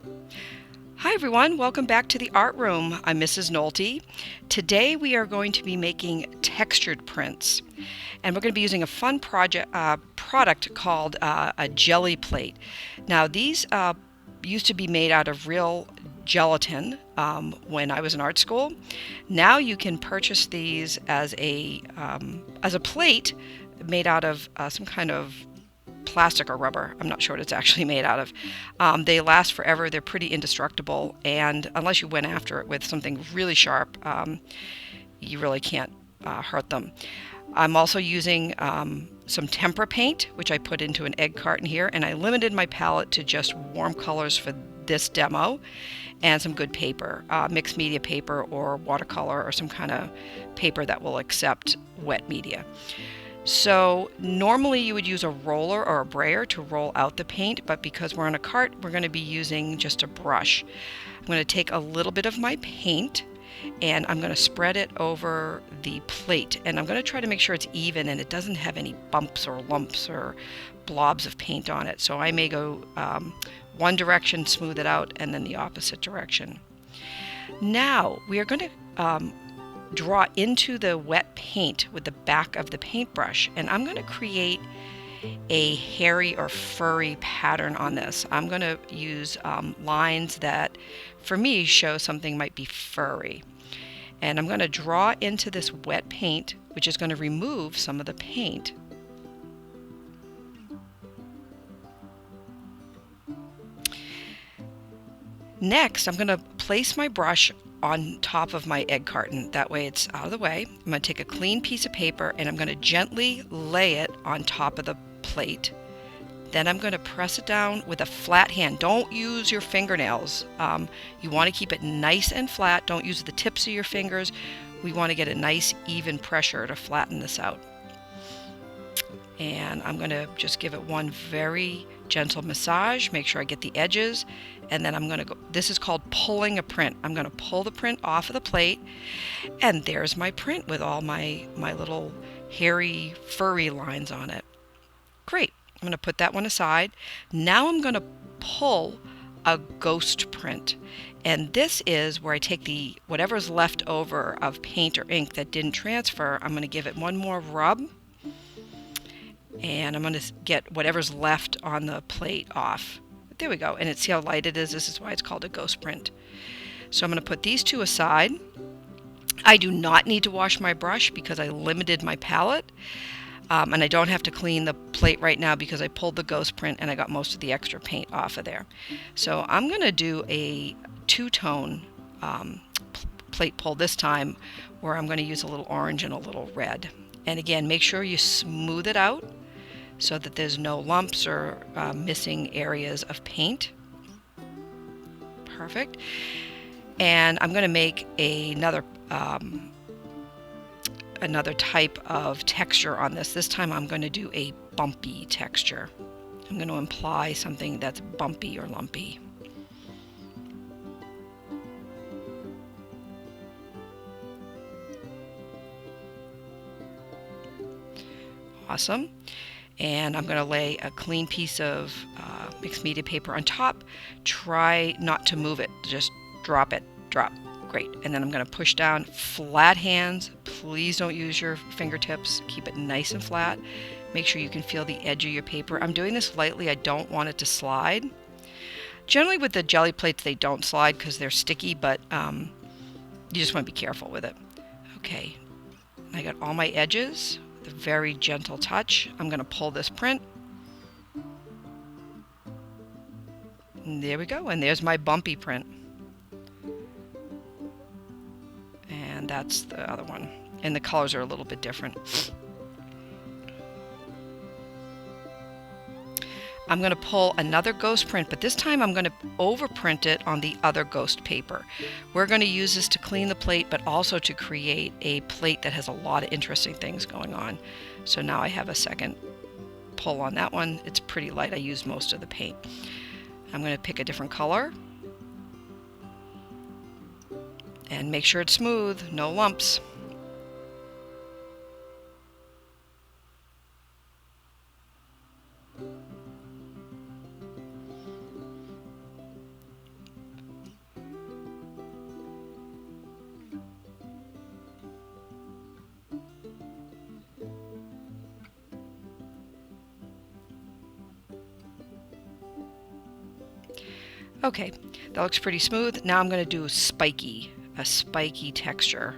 Hi everyone, welcome back to the art room. I'm Mrs. Nolte. Today we are going to be making textured prints, and we're going to be using a fun product called a jelly plate. Now these used to be made out of real gelatin when I was in art school. Now you can purchase these as a plate made out of some kind of plastic or rubber. I'm not sure what it's actually made out of. They last forever. They're pretty indestructible, and unless you went after it with something really sharp, you really can't hurt them. I'm also using some tempera paint, which I put into an egg carton here, and I limited my palette to just warm colors for this demo, and some good paper, mixed media paper or watercolor or some kind of paper that will accept wet media. So normally you would use a roller or a brayer to roll out the paint, but because we're on a cart, we're going to be using just a brush. I'm going to take a little bit of my paint and I'm going to spread it over the plate, and I'm going to try to make sure it's even and it doesn't have any bumps or lumps or blobs of paint on it. So I may go one direction, smooth it out, and then the opposite direction. Now we are going to draw into the wet paint with the back of the paintbrush, and I'm going to create a hairy or furry pattern on this. I'm going to use lines that for me show something might be furry, and I'm going to draw into this wet paint, which is going to remove some of the paint. Next, I'm going to place my brush on top of my egg carton. That way it's out of the way. I'm going to take a clean piece of paper and I'm going to gently lay it on top of the plate. Then I'm going to press it down with a flat hand. Don't use your fingernails. You want to keep it nice and flat. Don't use the tips of your fingers. We want to get a nice even pressure to flatten this out. And I'm going to just give it one very gentle massage, make sure I get the edges, and then I'm going to go, this is called pulling a print. I'm going to pull the print off of the plate, and there's my print with all my little hairy, furry lines on it. Great. I'm going to put that one aside. Now I'm going to pull a ghost print. And this is where I take the whatever's left over of paint or ink that didn't transfer. I'm going to give it one more rub, and I'm going to get whatever's left on the plate off. There we go. And see how light it is? This is why it's called a ghost print. So I'm going to put these two aside. I do not need to wash my brush because I limited my palette. And I don't have to clean the plate right now because I pulled the ghost print and I got most of the extra paint off of there. So I'm going to do a two-tone plate pull this time, where I'm going to use a little orange and a little red. And again, make sure you smooth it out so that there's no lumps or missing areas of paint. Perfect. And I'm going to make another type of texture on this. This time I'm going to do a bumpy texture. I'm going to imply something that's bumpy or lumpy. Awesome. And I'm going to lay a clean piece of mixed media paper on top. Try not to move it, just drop it. Drop. Great. And then I'm going to push down, flat hands. Please don't use your fingertips. Keep it nice and flat. Make sure you can feel the edge of your paper. I'm doing this lightly. I don't want it to slide. Generally with the jelly plates they don't slide because they're sticky, but you just want to be careful with it. Okay. I got all my edges. With a very gentle touch, I'm going to pull this print. And there we go. And there's my bumpy print. And that's the other one. And the colors are a little bit different. I'm going to pull another ghost print, but this time I'm going to overprint it on the other ghost paper. We're going to use this to clean the plate, but also to create a plate that has a lot of interesting things going on. So now I have a second pull on that one. It's pretty light. I used most of the paint. I'm going to pick a different color and make sure it's smooth, no lumps. Okay, that looks pretty smooth. Now I'm going to do a spiky texture.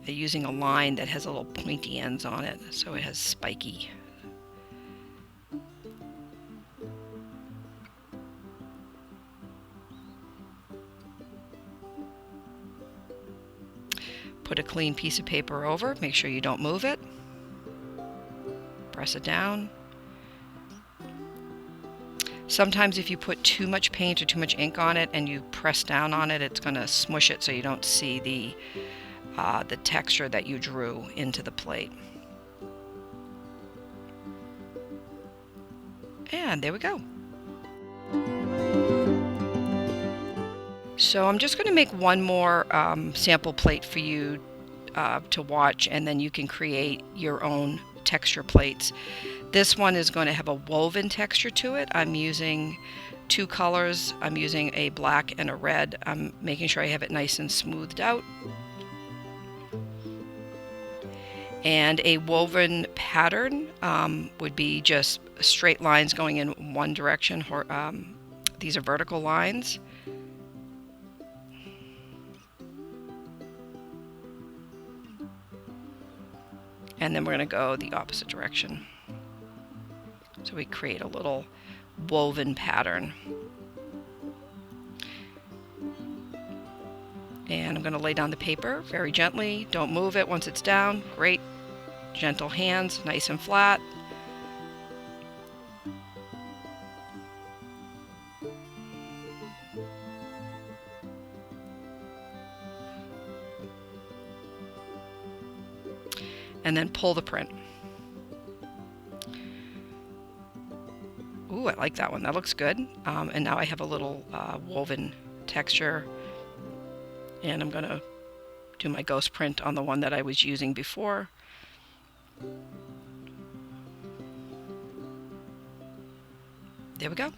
Using a line that has a little pointy ends on it, so it has spiky. Put a clean piece of paper over, make sure you don't move it. Press it down. Sometimes if you put too much paint or too much ink on it and you press down on it, it's going to smush it so you don't see the texture that you drew into the plate. And there we go. So I'm just going to make one more sample plate for you to watch, and then you can create your own texture plates. This one is going to have a woven texture to it. I'm using two colors. I'm using a black and a red. I'm making sure I have it nice and smoothed out. And a woven pattern would be just straight lines going in one direction. These are vertical lines. And then we're going to go the opposite direction. So we create a little woven pattern. And I'm going to lay down the paper very gently. Don't move it once it's down. Great. Gentle hands, nice and flat. And then pull the print. Ooh, I like that one. That looks good. And now I have a little woven texture. And I'm going to do my ghost print on the one that I was using before. There we go.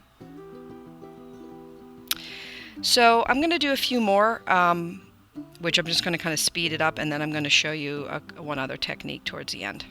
So I'm going to do a few more, which I'm just going to kind of speed it up, and then I'm going to show you one other technique towards the end.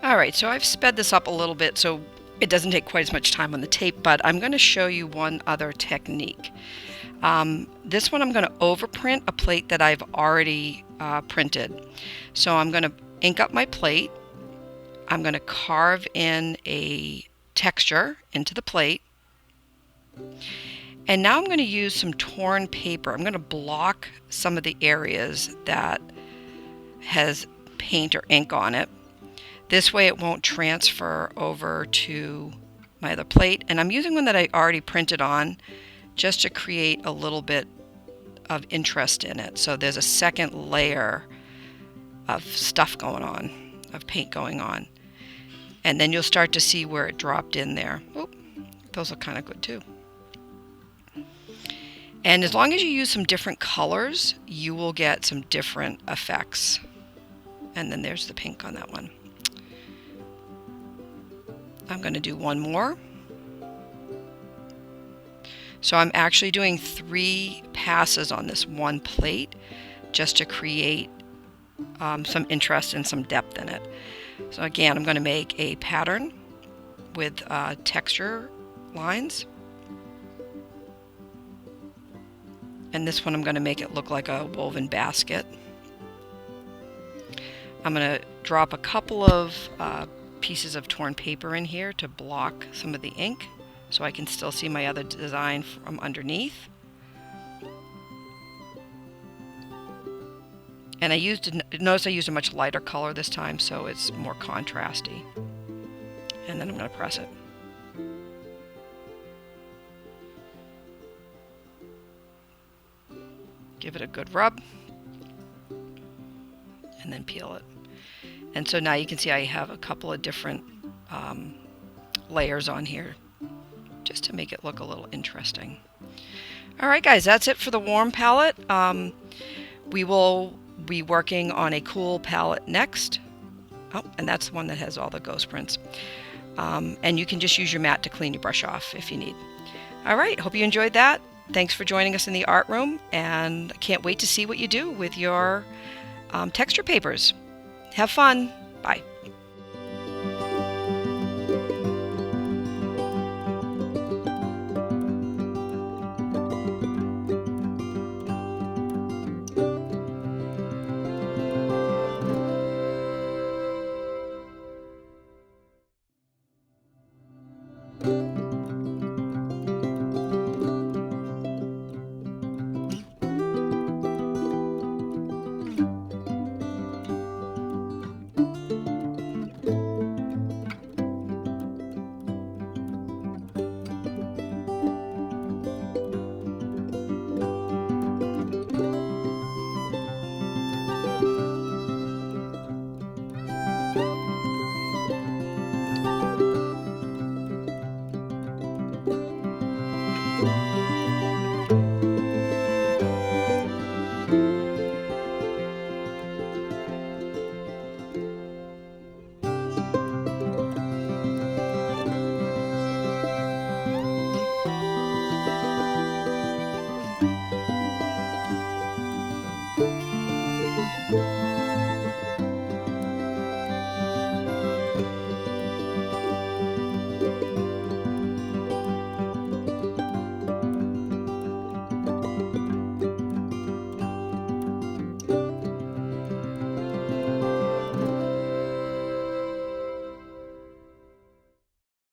Alright, so I've sped this up a little bit so it doesn't take quite as much time on the tape, but I'm going to show you one other technique. This one I'm going to overprint a plate that I've already printed. So I'm going to ink up my plate. I'm going to carve in a texture into the plate. And now I'm going to use some torn paper. I'm going to block some of the areas that has paint or ink on it. This way it won't transfer over to my other plate. And I'm using one that I already printed on just to create a little bit of interest in it. So there's a second layer stuff going on, of paint going on. And then you'll start to see where it dropped in there. Oop, those look kind of good too. And as long as you use some different colors, you will get some different effects. And then there's the pink on that one. I'm going to do one more. So I'm actually doing 3 passes on this one plate just to create some interest and some depth in it. So again, I'm going to make a pattern with texture lines. And this one I'm going to make it look like a woven basket. I'm going to drop a couple of pieces of torn paper in here to block some of the ink so I can still see my other design from underneath. And notice I used a much lighter color this time, so it's more contrasty. And then I'm going to press it. Give it a good rub, and then peel it. And so now you can see I have a couple of different layers on here, just to make it look a little interesting. Alright guys, that's it for the warm palette. We will be working on a cool palette next. Oh, and that's the one that has all the ghost prints. And you can just use your mat to clean your brush off if you need. Alright, hope you enjoyed that. Thanks for joining us in the art room, and I can't wait to see what you do with your texture papers. Have fun. Bye.